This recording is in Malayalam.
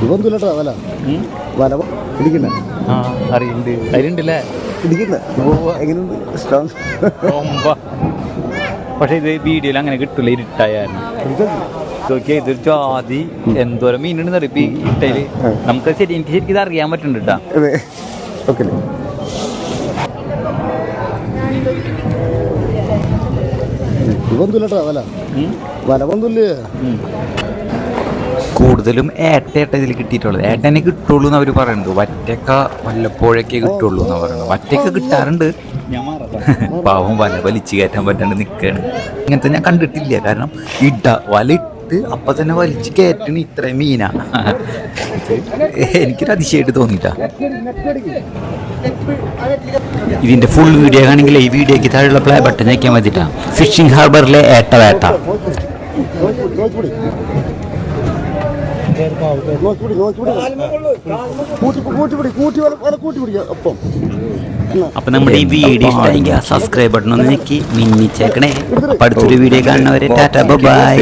ഇതൊന്നുമില്ലട്ടോ വല വല ഇടിക്കണ്ട അറിയുന്നുണ്ട് അതിലുണ്ടല്ലേ ഇടിക്കണ്ട എങ്ങനെയുണ്ട് സ്ട്രോങ് പക്ഷെ ഇത് വീഡിയോയിൽ അങ്ങനെ കിട്ടില്ല ഇരുട്ടായിരുന്നു നോക്കിയാൽ ഇതൊരു ജാതി എന്തോരം മീനുണ്ടെന്ന് അറിയാം ഇപ്പൊ ഈ ഇട്ടയില് നമുക്ക് എനിക്ക് ശരിക്കും ഇത് അറിയാൻ പറ്റുന്നുണ്ട് കേട്ടാ അതെ ഓക്കെ ഇതൊന്നുമില്ലട്ടോ വല വല ഒന്നുമില്ലേ കൂടുതലും ഏട്ട ഇതിൽ കിട്ടിയിട്ടുള്ളത് ഏട്ടനെ കിട്ടുള്ളൂ എന്ന് അവർ പറയുന്നത് വറ്റക്ക വല്ലപ്പോഴൊക്കെ കിട്ടുള്ളൂ എന്നാണ് പറയുന്നത് വറ്റയൊക്കെ കിട്ടാറുണ്ട് പാവം വല വലിച്ചു കയറ്റാൻ പറ്റാണ്ട് നിൽക്കുകയാണ് ഇങ്ങനത്തെ ഞാൻ കണ്ടിട്ടില്ല കാരണം വല ഇട്ട് അപ്പം തന്നെ വലിച്ചു കയറ്റണ ഇത്രയും മീനാ എനിക്കൊരു അതിശയമായിട്ട് തോന്നിയിട്ടാ ഇതിന്റെ ഫുൾ വീഡിയോ ആണെങ്കിൽ ഈ വീഡിയോക്ക് താഴെയുള്ള പ്ലേ ബട്ടൺ ഞെക്കാൻ മതിട്ടാ ഫിഷിംഗ് ഹാർബറിലെ ഏട്ട വേട്ട അപ്പൊ നമ്മുടെ ഈ വീഡിയോ ഇഷ്ടമെങ്കിൽ സബ്സ്ക്രൈബ് ബട്ടൺ ഒന്ന് ഞെക്കി മിന്നിച്ചേക്കണേ. അപ്പൊ അടുത്തൊരു വീഡിയോ കാണുന്നവരെ ടാറ്റ ബൈ.